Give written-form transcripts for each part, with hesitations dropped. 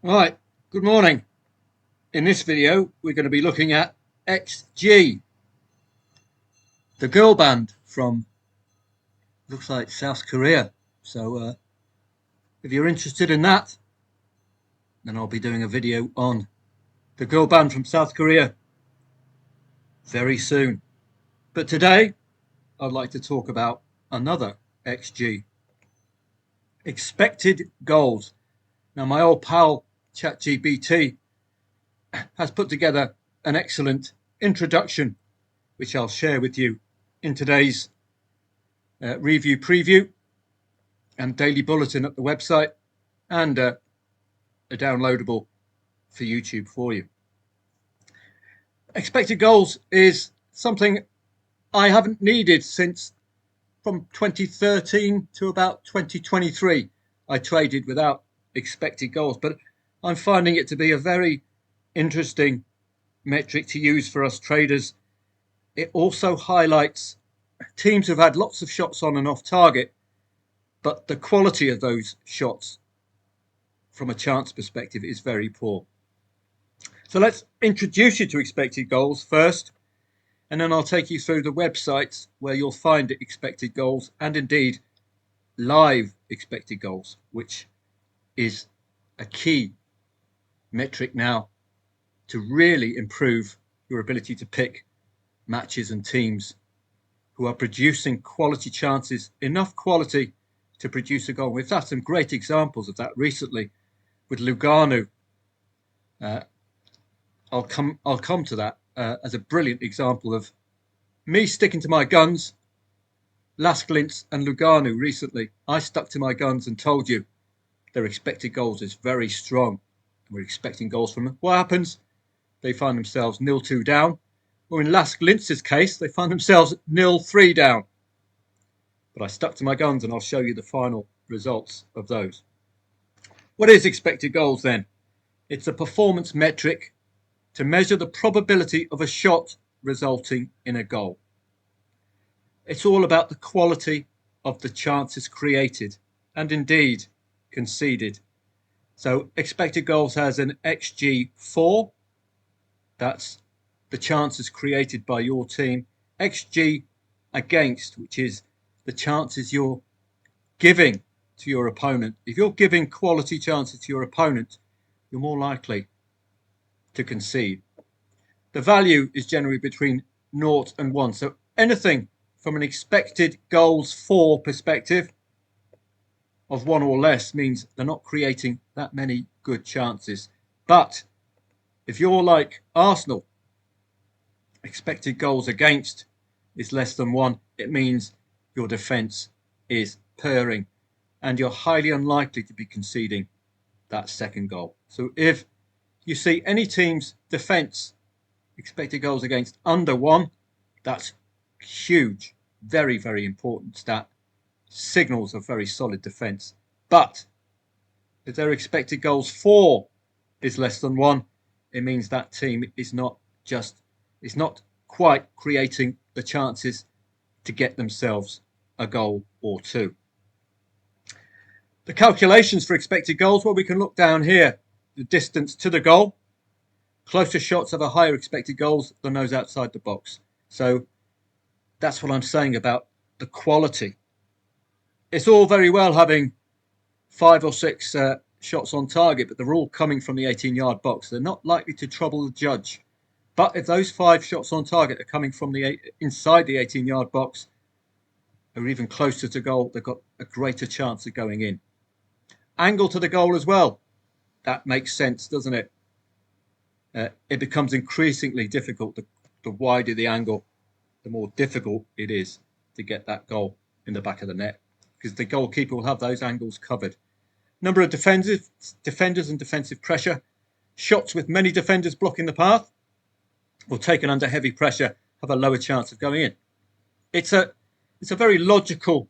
Right, good morning. In this video, we're going to be looking at XG, the girl band from, looks like South Korea. So if you're interested in that, then I'll be doing a video on the girl band from South Korea very soon. But today, I'd like to talk about another XG, expected goals. Now, my old pal ChatGPT has put together an excellent introduction, which I'll share with you in today's review preview and daily bulletin at the website, and a downloadable for YouTube for you. Expected goals is something I haven't needed since from 2013 to about 2023. I traded without expected goals, but I'm finding it to be a very interesting metric to use for us traders. It also highlights teams who've had lots of shots on and off target, but the quality of those shots from a chance perspective is very poor. So let's introduce you to expected goals first, and then I'll take you through the websites where you'll find expected goals and indeed live expected goals, which is a key metric now to really improve your ability to pick matches and teams who are producing quality chances, enough quality to produce a goal. We've had some great examples of that recently with Lugano. I'll come to that as a brilliant example of me sticking to my guns. Lasklintz and Lugano recently, I stuck to my guns and told you their expected goals is very strong. We're expecting goals from them. What happens? They find themselves 0-2 down, or in Lasklintz's case, they find themselves 0-3 down. But I stuck to my guns, and I'll show you the final results of those. What is expected goals then? It's a performance metric to measure the probability of a shot resulting in a goal. It's all about the quality of the chances created and indeed conceded. So expected goals has an XG4. That's the chances created by your team. XG against, which is the chances you're giving to your opponent. If you're giving quality chances to your opponent, you're more likely to concede. The value is generally between 0 and 1. So anything from an expected goals for perspective of 1 or less means they're not creating that many good chances. But if you're like Arsenal, expected goals against is less than 1, it means your defence is purring and you're highly unlikely to be conceding that second goal. So if you see any team's defence expected goals against under 1, that's huge, very, very important stat. Signals a very solid defence. But if their expected goals for is less than 1, it means that team is not quite creating the chances to get themselves a goal or two. The calculations for expected goals, well, we can look down here. The distance to the goal. Closer shots have a higher expected goals than those outside the box. So that's what I'm saying about the quality. It's all very well having 5 or 6 shots on target, but they're all coming from the 18-yard box. They're not likely to trouble the judge. But if those 5 shots on target are coming from inside the 18-yard box, or even closer to goal, they've got a greater chance of going in. Angle to the goal as well. That makes sense, doesn't it? It becomes increasingly difficult. The wider the angle, the more difficult it is to get that goal in the back of the net, because the goalkeeper will have those angles covered. Number of defenders and defensive pressure. Shots with many defenders blocking the path or taken under heavy pressure have a lower chance of going in. It's a very logical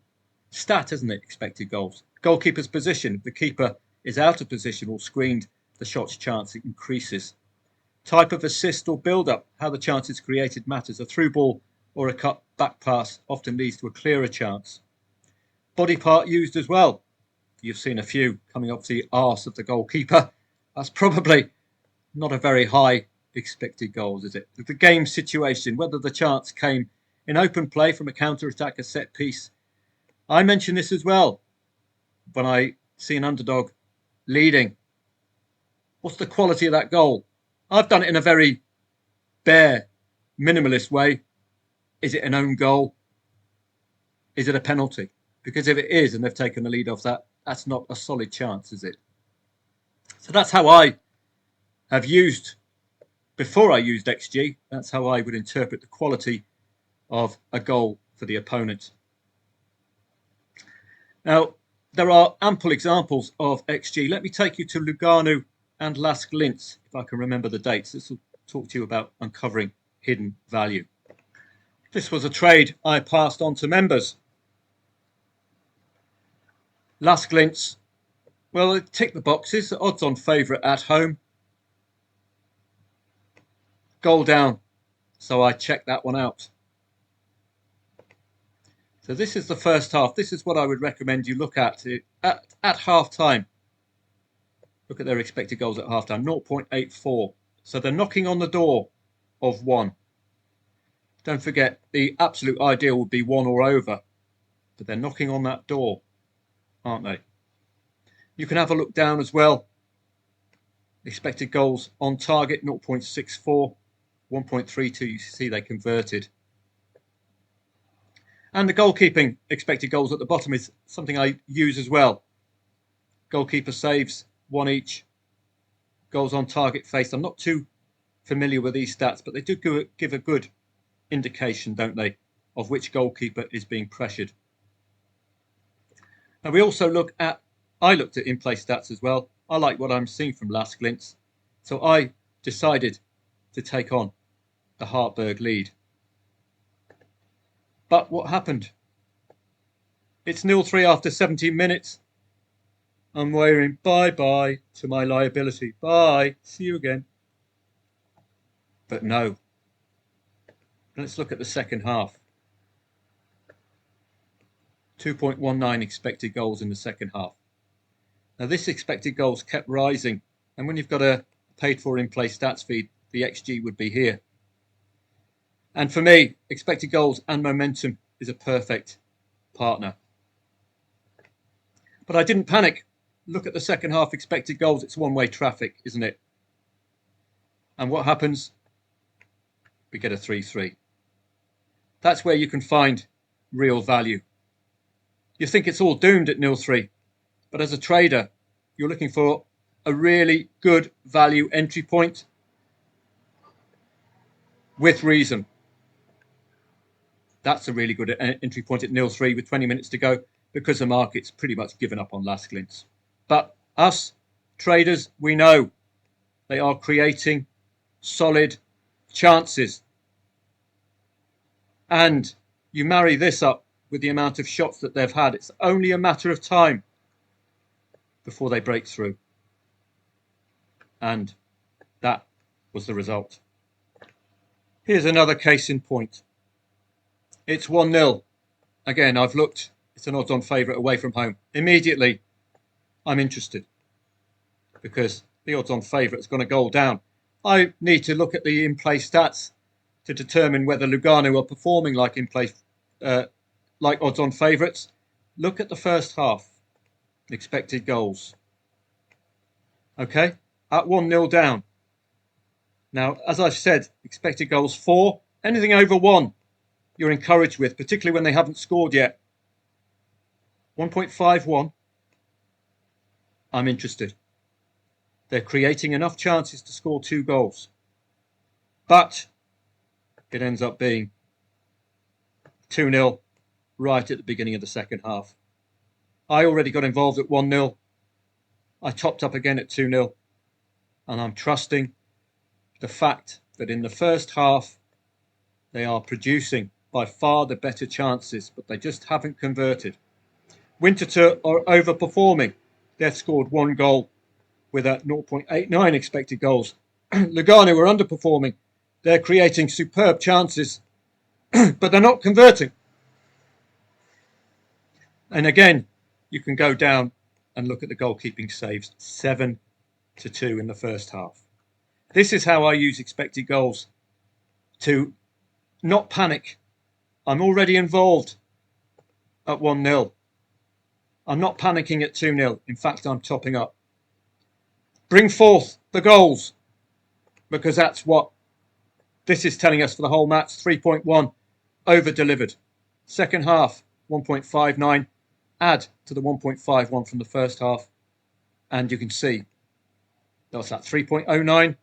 stat, isn't it? Expected goals. Goalkeeper's position. If the keeper is out of position or screened, the shot's chance increases. Type of assist or build-up. How the chance is created matters. A through ball or a cut back pass often leads to a clearer chance. Body part used as well. You've seen a few coming off the arse of the goalkeeper. That's probably not a very high expected goals, is it? The game situation, whether the chance came in open play from a counter-attack, a set piece. I mention this as well when I see an underdog leading. What's the quality of that goal? I've done it in a very bare, minimalist way. Is it an own goal? Is it a penalty? Because if it is and they've taken the lead off that, that's not a solid chance, is it? So that's how I have used, before I used XG, that's how I would interpret the quality of a goal for the opponent. Now, there are ample examples of XG. Let me take you to Lugano and Lask Linz, if I can remember the dates. This will talk to you about uncovering hidden value. This was a trade I passed on to members. Lask Linz, well, it ticked the boxes. Odds on favourite at home. Goal down, so I checked that one out. So this is the first half. This is what I would recommend you look at half time. Look at their expected goals at half time, 0.84. So they're knocking on the door of 1. Don't forget, the absolute ideal would be 1 or over. But they're knocking on that door, aren't they? You can have a look down as well. Expected goals on target, 0.64. 1.32, you see they converted. And the goalkeeping expected goals at the bottom is something I use as well. Goalkeeper saves, 1 each. Goals on target faced. I'm not too familiar with these stats, but they do give a good indication, don't they, of which goalkeeper is being pressured. Now we also I looked at in-play stats as well. I like what I'm seeing from Lask Linz. So I decided to take on the Hartberg lead. But what happened? It's 0-3 after 17 minutes. I'm waving bye-bye to my liability. Bye. See you again. But no. Let's look at the second half. 2.19 expected goals in the second half. Now this expected goals kept rising. And when you've got a paid for in-play stats feed, the XG would be here. And for me, expected goals and momentum is a perfect partner. But I didn't panic. Look at the second half expected goals. It's one-way traffic, isn't it? And what happens? We get a 3-3. That's where you can find real value. You think it's all doomed at 0-3. But as a trader, you're looking for a really good value entry point with reason. That's a really good entry point at 0-3 with 20 minutes to go because the market's pretty much given up on Lask Linz. But us traders, we know they are creating solid chances. And you marry this up with the amount of shots that they've had. It's only a matter of time before they break through. And that was the result. Here's another case in point. It's 1-0. Again, I've looked. It's an odds-on favourite away from home. Immediately, I'm interested because the odds-on favourite's gone a goal down. I need to look at the in-play stats to determine whether Lugano are performing like in-play, like odds-on favourites. Look at the first half. Expected goals. Okay, at 1-0 down. Now, as I've said, expected goals 4. Anything over 1. You're encouraged with, particularly when they haven't scored yet. 1.51. I'm interested. They're creating enough chances to score 2 goals. But it ends up being 2-0 right at the beginning of the second half. I already got involved at 1-0. I topped up again at 2-0. And I'm trusting the fact that in the first half, they are producing by far the better chances, but they just haven't converted. Winterthur are overperforming. They've scored 1 goal with a 0.89 expected goals. Lugano are underperforming. They're creating superb chances, but they're not converting. And again, you can go down and look at the goalkeeping saves. 7 to 2 in the first half. This is how I use expected goals to not panic. I'm already involved at 1-0. I'm not panicking at 2-0. In fact, I'm topping up. Bring forth the goals, because that's what this is telling us for the whole match. 3.1 over delivered. Second half, 1.59. Add to the 1.51 from the first half, and you can see that's that 3.09.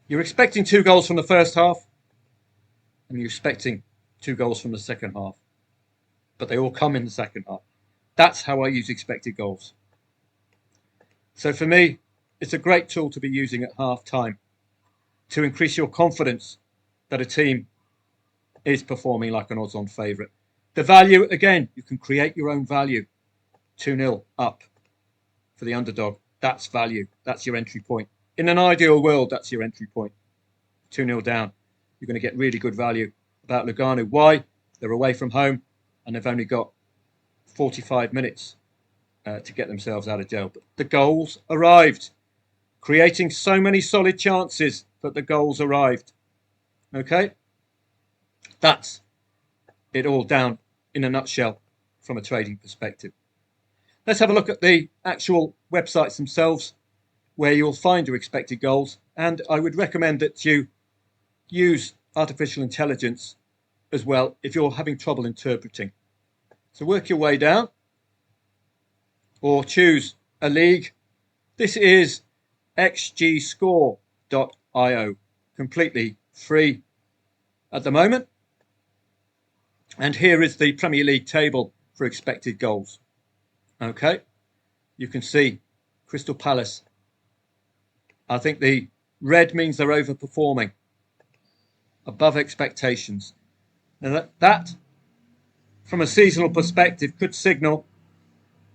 You're expecting 2 goals from the first half, and you're expecting 2 goals from the second half, but they all come in the second half. That's how I use expected goals. So for me, it's a great tool to be using at half time to increase your confidence that a team is performing like an odds-on favourite. The value, again, you can create your own value. 2-0 up for the underdog. That's value. That's your entry point. In an ideal world, that's your entry point. 2-0 down. You're going to get really good value about Lugano. Why? They're away from home and they've only got 45 minutes to get themselves out of jail. But the goals arrived, creating so many solid chances that the goals arrived. Okay? That's it all down in a nutshell from a trading perspective. Let's have a look at the actual websites themselves where you'll find your expected goals. And I would recommend that you use artificial intelligence as well if you're having trouble interpreting. So work your way down or choose a league. This is xgscore.io, completely free at the moment. And here is the Premier League table for expected goals. Okay, you can see Crystal Palace. I think the red means they're overperforming, above expectations. And that from a seasonal perspective, could signal,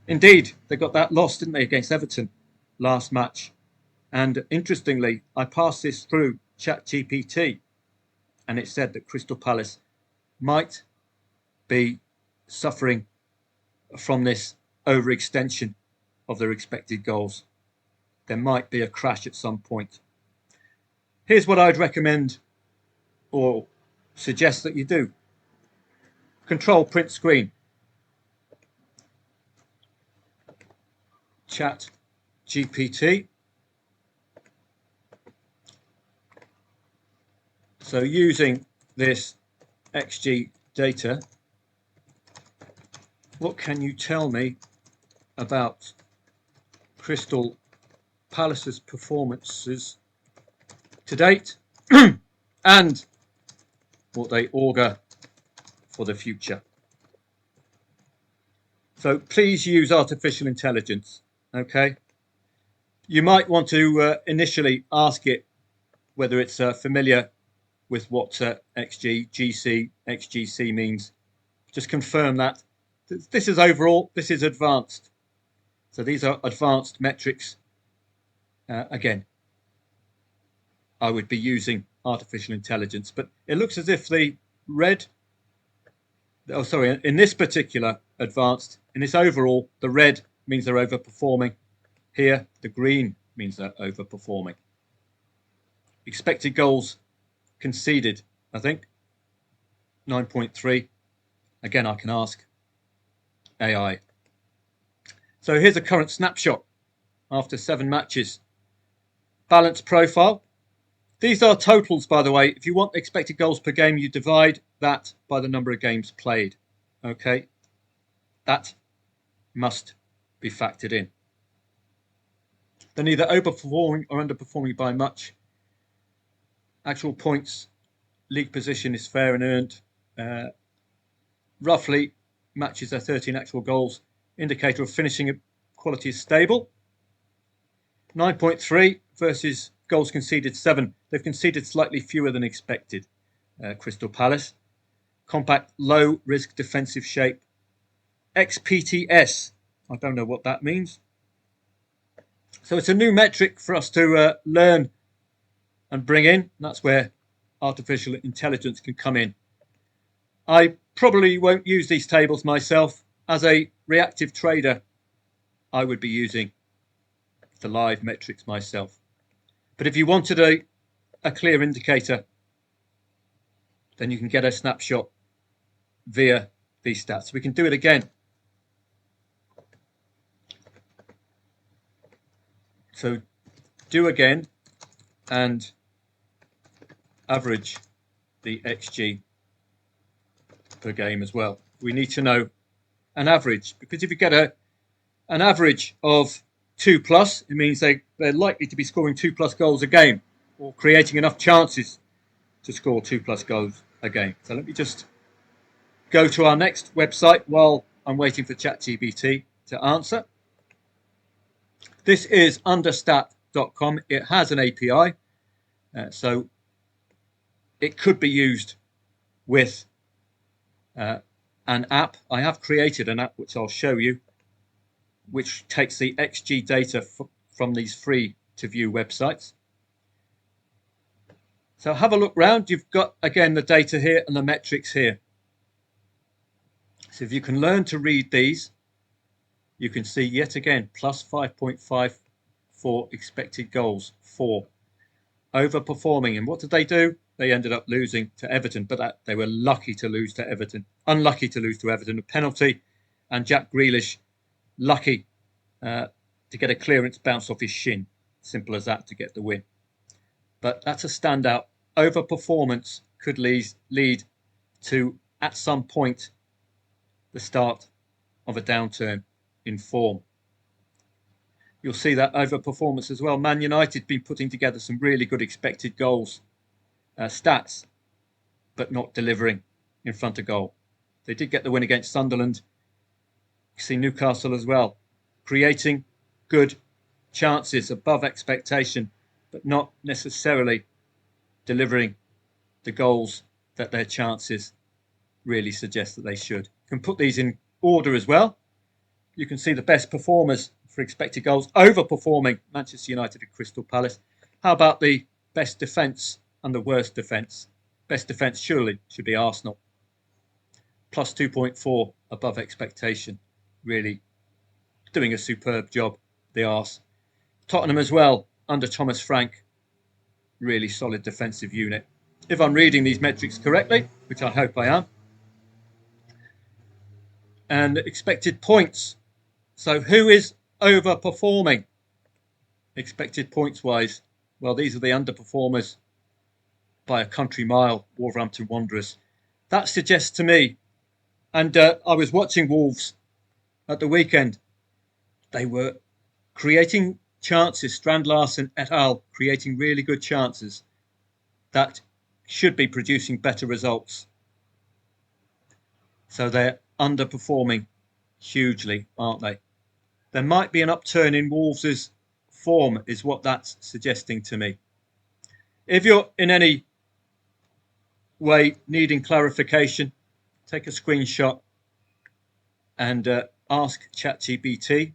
indeed, they got that loss, didn't they, against Everton last match. And interestingly, I passed this through ChatGPT, and it said that Crystal Palace might be suffering from this overextension of their expected goals. There might be a crash at some point. Here's what I'd recommend or suggest that you do. Control print screen. Chat GPT. So using this XG data, what can you tell me about Crystal Palace's performances to date and what they augur for the future? So please use artificial intelligence, okay? You might want to initially ask it whether it's familiar with what XGC means. Just confirm that. This is overall, this is advanced. So these are advanced metrics. Again, I would be using artificial intelligence, but it looks as if the red, in this particular advanced, in this overall, the red means they're overperforming. Here, the green means they're overperforming. Expected goals conceded, I think, 9.3. Again, I can ask AI. So here's a current snapshot after 7 matches. Balance profile. These are totals, by the way. If you want expected goals per game, you divide that by the number of games played. Okay, that must be factored in. They're neither overperforming or underperforming by much. Actual points, league position is fair and earned. Roughly matches are 13 actual goals. Indicator of finishing quality is stable. 9.3 versus goals conceded 7. They've conceded slightly fewer than expected. Crystal Palace. Compact, low risk defensive shape. XPTS. I don't know what that means. So it's a new metric for us to learn and bring in. That's where artificial intelligence can come in. I probably won't use these tables myself. As a reactive trader, I would be using the live metrics myself. But if you wanted a clear indicator, then you can get a snapshot via these stats. We can do it again. So do again and average the XG per game as well. We need to know an average, because if you get an average of 2+, it means they're likely to be scoring 2+ goals a game, or creating enough chances to score 2+ goals a game. So let me just go to our next website while I'm waiting for ChatGPT to answer. This is understat.com. It has an API, so it could be used with an app. I have created an app which I'll show you, which takes the XG data from these free to view websites. So have a look round. You've got, again, the data here and the metrics here. So if you can learn to read these, you can see yet again plus 5.54 expected goals for overperforming. And what did they do? They ended up losing to Everton, but they were lucky to lose to Everton. Unlucky to lose to Everton. A penalty, and Jack Grealish lucky to get a clearance bounce off his shin. Simple as that to get the win. But that's a standout. Overperformance could lead to, at some point, the start of a downturn in form. You'll see that overperformance as well. Man United been putting together some really good expected goals stats, but not delivering in front of goal. They did get the win against Sunderland. You see Newcastle as well, creating good chances above expectation, but not necessarily delivering the goals that their chances really suggest that they should. You can put these in order as well. You can see the best performers for expected goals overperforming Manchester United and Crystal Palace. How about the best defence and the worst defence? Best defence surely should be Arsenal. Plus 2.4 above expectation. Really doing a superb job, the Arse. Tottenham as well, under Thomas Frank. Really solid defensive unit. If I'm reading these metrics correctly, which I hope I am. And expected points. So who is overperforming expected points wise? Well, these are the underperformers by a country mile, Wolverhampton Wanderers. That suggests to me, and I was watching Wolves at the weekend, they were creating chances, Strand Larsen et al., creating really good chances that should be producing better results. So they're underperforming hugely, aren't they? There might be an upturn in Wolves' form, is what that's suggesting to me. If you're in any way needing clarification, take a screenshot and ask ChatGPT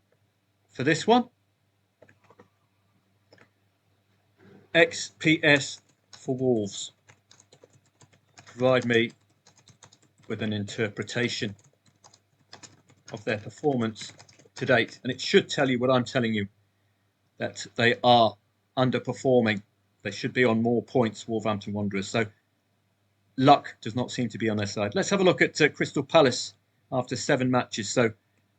for this one. XPS for Wolves. Provide me with an interpretation of their performance to date. And it should tell you what I'm telling you, that they are underperforming. They should be on more points, Wolverhampton Wanderers. So luck does not seem to be on their side. Let's have a look at Crystal Palace after 7 matches. So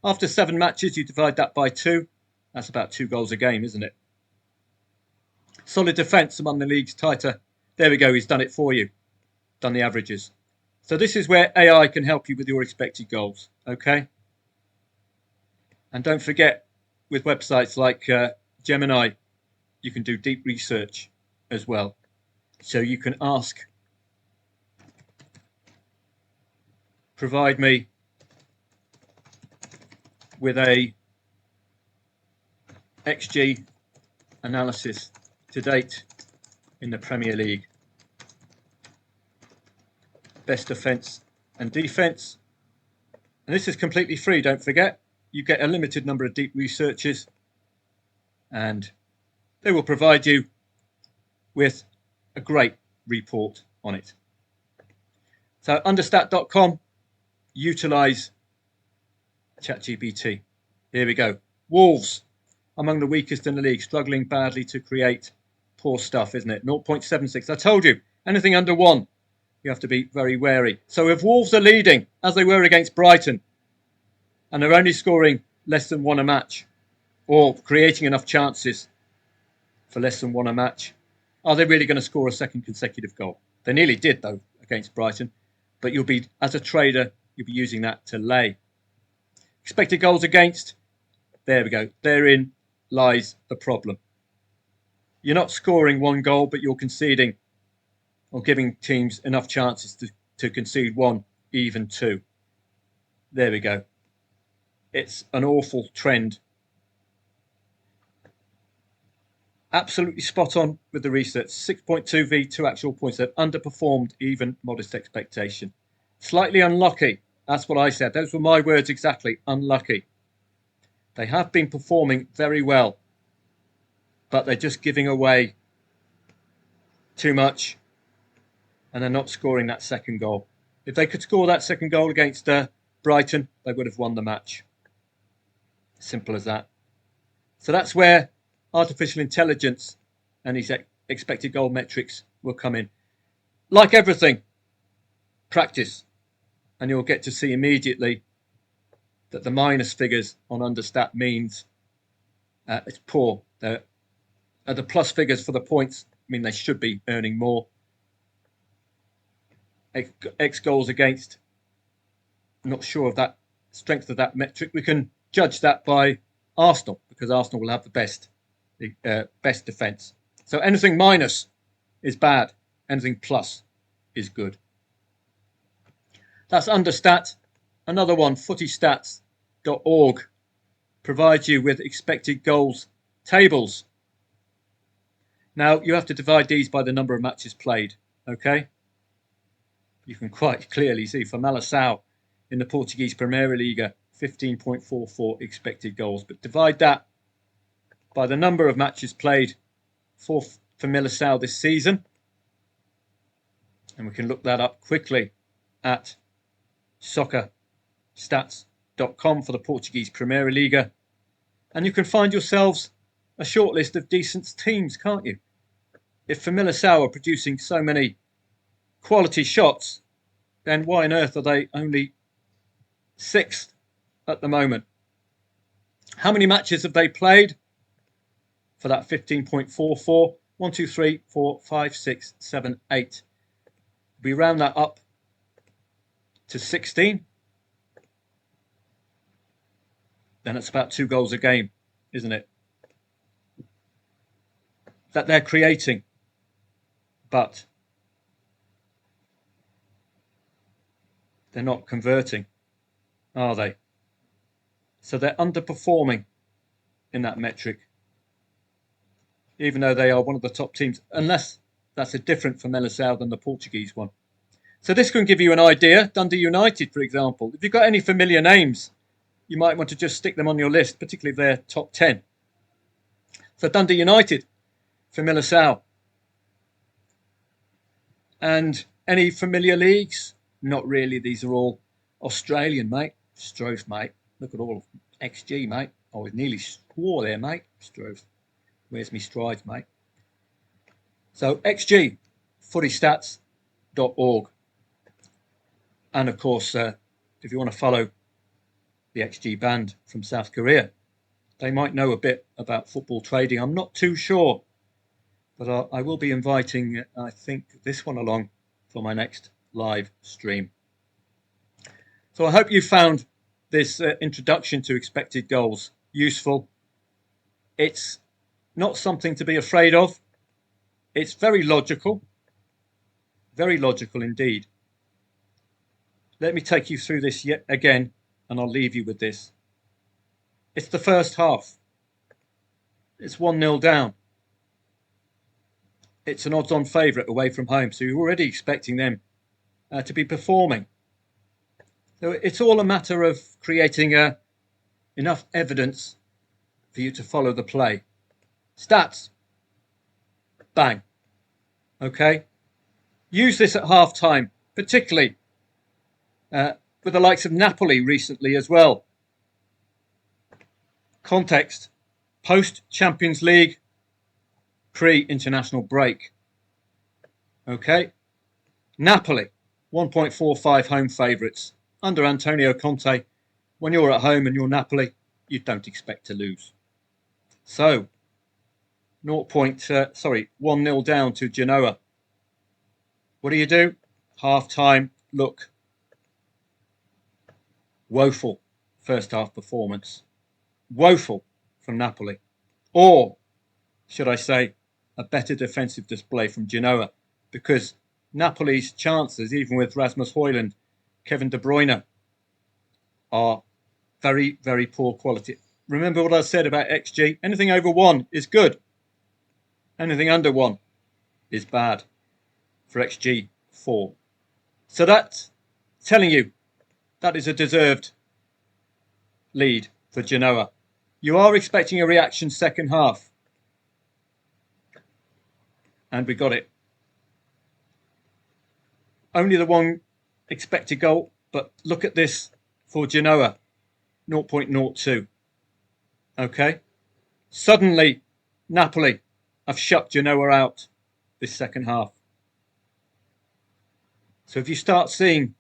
after 7 matches, you divide that by 2. That's about 2 goals a game, isn't it? Solid defence among the league's tighter. There we go. He's done it for you. Done the averages. So this is where AI can help you with your expected goals. Okay. And don't forget, with websites like Gemini, you can do deep research as well. So you can ask, provide me with a XG analysis to date in the Premier League. Best defence and defence. And this is completely free, don't forget. You get a limited number of deep researches and they will provide you with a great report on it. So understat.com, utilise ChatGPT. Here we go. Wolves among the weakest in the league, struggling badly to create. Poor stuff, isn't it? 0.76. I told you, anything under 1, you have to be very wary. So if Wolves are leading, as they were against Brighton, and they're only scoring less than 1 a match, or creating enough chances for less than 1 a match, are they really going to score a second consecutive goal? They nearly did, though, against Brighton. But you'll be, as a trader, you'll be using that to lay. Expected goals against, there we go. Therein lies the problem. You're not scoring 1 goal, but you're conceding or giving teams enough chances to concede 1, even 2. There we go. It's an awful trend. Absolutely spot on with the research. 6.2 v 2 actual points. They've underperformed even modest expectation. Slightly unlucky. That's what I said. Those were my words exactly. Unlucky. They have been performing very well, but they're just giving away too much, and they're not scoring that second goal. If they could score that second goal against Brighton, they would have won the match. Simple as that. So that's where artificial intelligence and these expected goal metrics will come in. Like everything, practice, and you'll get to see immediately that the minus figures on understat means it's poor. The plus figures for the points mean they should be earning more. X goals against, I'm not sure of that strength of that metric. We can judge that by Arsenal, because Arsenal will have the best defence. So anything minus is bad. Anything plus is good. That's understat. Another one, footystats.org, provides you with expected goals tables. Now, you have to divide these by the number of matches played, okay? You can quite clearly see for Malassau in the Portuguese Primeira Liga, 15.44 expected goals. But divide that by the number of matches played for Malassau this season. And we can look that up quickly at soccerstats.com for the Portuguese Primeira Liga. And you can find yourselves a short list of decent teams, can't you? If Malassau are producing so many quality shots, then why on earth are they only 6th at the moment? How many matches have they played for that 15.44? 1, 2, 3, 4, 5, 6, 7, 8. We round that up to 16. Then it's about 2 goals a game, isn't it? That they're creating. But they're not converting, are they? So they're underperforming in that metric, even though they are one of the top teams, unless that's a different for Malassau than the Portuguese one. So this can give you an idea. Dundee United, for example. If you've got any familiar names, you might want to just stick them on your list, particularly if they're top 10. So Dundee United for Malassau. And any familiar leagues? Not really. These are all Australian, mate. Strofe, mate. Look at all of XG, mate. I was nearly swore there, mate. Strofe. Where's me strides, mate? So XG, footystats.org. And of course, if you want to follow the XG band from South Korea, they might know a bit about football trading. I'm not too sure. But I will be inviting, I think, this one along for my next live stream. So I hope you found this introduction to expected goals useful. It's not something to be afraid of. It's very logical indeed. Let me take you through this yet again, and I'll leave you with this. It's the first half. It's 1-0 down. It's an odds-on favourite away from home, so you're already expecting them to be performing. So it's all a matter of creating enough evidence for you to follow the play. Stats. Bang. Okay. Use this at half-time, particularly with the likes of Napoli recently as well. Context. Post-Champions League, pre-international break. Okay. Napoli, 1.45 home favourites. Under Antonio Conte, when you're at home and you're Napoli, you don't expect to lose. So, 1-0 down to Genoa. What do? Half-time look. Woeful first half performance. Woeful from Napoli. Or, should I say, a better defensive display from Genoa, because Napoli's chances, even with Rasmus Højlund, Kevin De Bruyne, are very, very poor quality. Remember what I said about XG? Anything over 1 is good. Anything under 1 is bad for XG 4. So that's telling you that is a deserved lead for Genoa. You are expecting a reaction second half. And we got it. Only the one expected goal, but look at this for Genoa, 0.02. Okay. Suddenly, Napoli have shut Genoa out this second half. So if you start seeing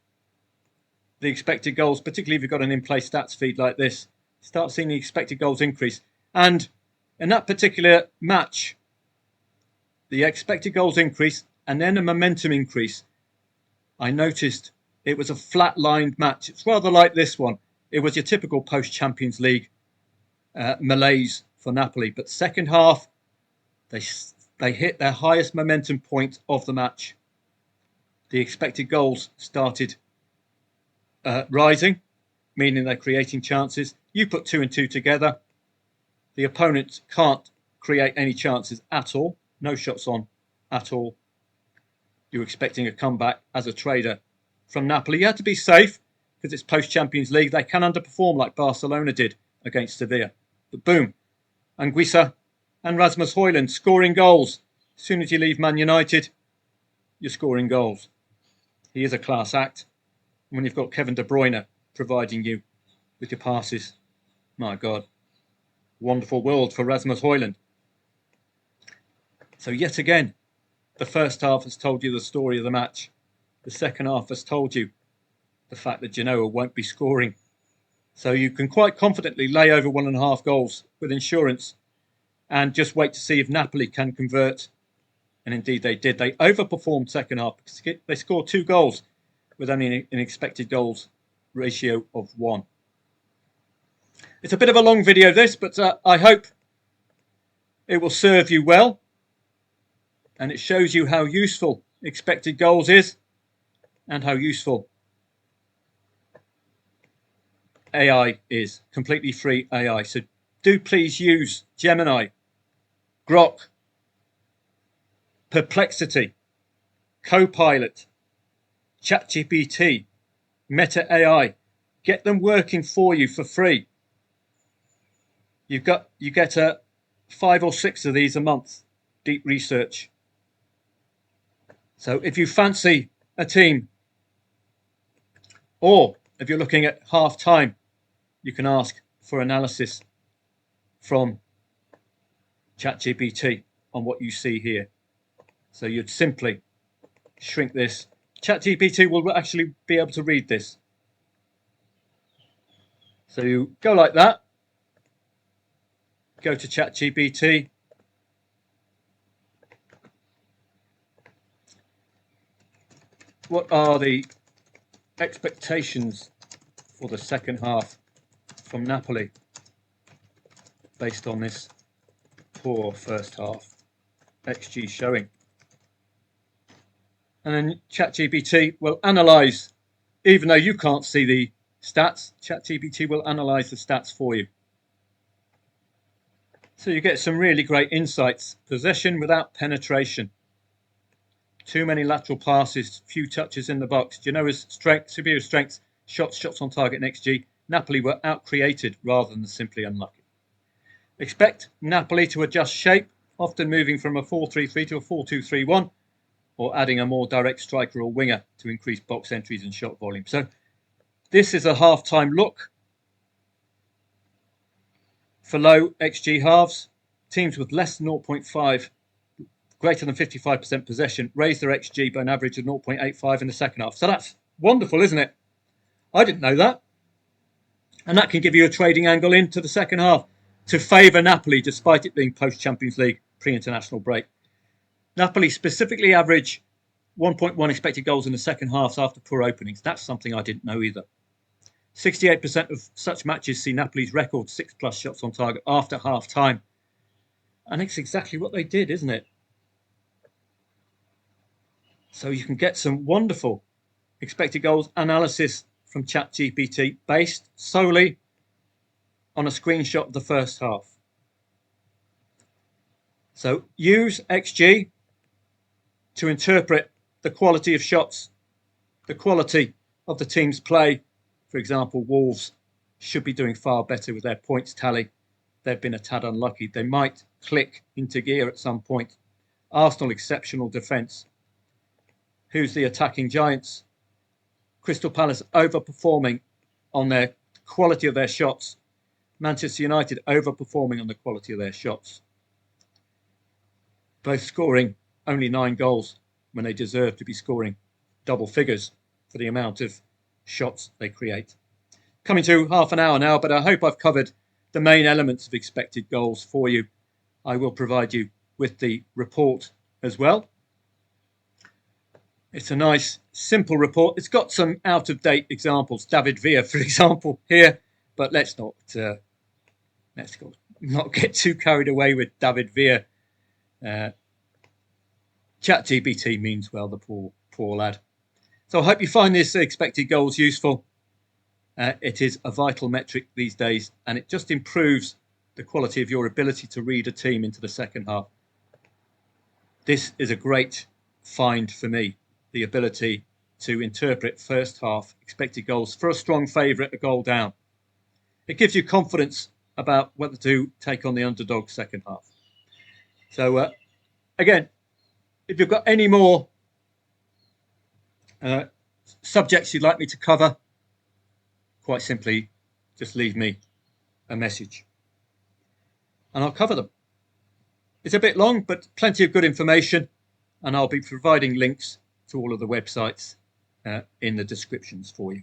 the expected goals, particularly if you've got an in-play stats feed like this, start seeing the expected goals increase. And in that particular match, the expected goals increase and then a momentum increase. I noticed it was a flat-lined match. It's rather like this one. It was your typical post-Champions League malaise for Napoli. But second half, they hit their highest momentum point of the match. The expected goals started rising, meaning they're creating chances. You put 2 and 2 together. The opponent can't create any chances at all. No shots on at all. You're expecting a comeback as a trader from Napoli. You have to be safe because it's post-Champions League. They can underperform like Barcelona did against Sevilla. But boom, Anguissa and Rasmus Højlund scoring goals. As soon as you leave Man United, you're scoring goals. He is a class act. When you've got Kevin De Bruyne providing you with your passes, my God, wonderful world for Rasmus Højlund. So yet again, the first half has told you the story of the match. The second half has told you the fact that Genoa won't be scoring. So you can quite confidently lay over 1.5 goals with insurance and just wait to see if Napoli can convert. And indeed they did. They overperformed second half. They scored 2 goals with only an expected goals ratio of 1. It's a bit of a long video this, but I hope it will serve you well. And it shows you how useful expected goals is and how useful AI is. Completely free AI. So do please use Gemini, Grok, Perplexity, Copilot, ChatGPT, Meta AI. Get them working for you for free. You get 5 or 6 of these a month. Deep research. So if you fancy a team, or if you're looking at half time, you can ask for analysis from ChatGPT on what you see here. So you'd simply shrink this. ChatGPT will actually be able to read this. So you go like that. Go to ChatGPT. What are the expectations for the second half from Napoli based on this poor first half XG showing? And then ChatGPT will analyse, even though you can't see the stats, ChatGPT will analyse the stats for you. So you get some really great insights. Possession without penetration. Too many lateral passes, few touches in the box. Genoa's strength, superior strength, shots on target and XG. Napoli were out-created rather than simply unlucky. Expect Napoli to adjust shape, often moving from a 4-3-3 to a 4-2-3-1, or adding a more direct striker or winger to increase box entries and shot volume. So this is a half-time look For low XG halves, teams with less than 0.5, greater than 55% possession, raise their XG by an average of 0.85 in the second half. So that's wonderful, isn't it? I didn't know that. And that can give you a trading angle into the second half to favour Napoli, despite it being post-Champions League pre-international break. Napoli specifically average 1.1 expected goals in the second half after poor openings. That's something I didn't know either. 68% of such matches see Napoli's record 6+ shots on target after half time. And it's exactly what they did, isn't it? So you can get some wonderful expected goals analysis from ChatGPT based solely on a screenshot of the first half. So use XG to interpret the quality of shots, the quality of the team's play. For example, Wolves should be doing far better with their points tally. They've been a tad unlucky. They might click into gear at some point. Arsenal, exceptional defence. Who's the attacking giants? Crystal Palace overperforming on their quality of their shots. Manchester United overperforming on the quality of their shots. Both scoring only 9 goals when they deserve to be scoring double figures for the amount of shots they create. Coming to half an hour now, but I hope I've covered the main elements of expected goals for you. I will provide you with the report as well. It's a nice, simple report. It's got some out-of-date examples. David Villa, for example, here, but let's not get too carried away with David Villa. ChatGPT means well, the poor lad. So I hope you find this expected goals useful. It is a vital metric these days, and it just improves the quality of your ability to read a team into the second half. This is a great find for me, the ability to interpret first half expected goals for a strong favourite, a goal down. It gives you confidence about whether to take on the underdog second half. So again, if you've got any more subjects you'd like me to cover, quite simply, just leave me a message and I'll cover them. It's a bit long, but plenty of good information, and I'll be providing links to all of the websites in the descriptions for you.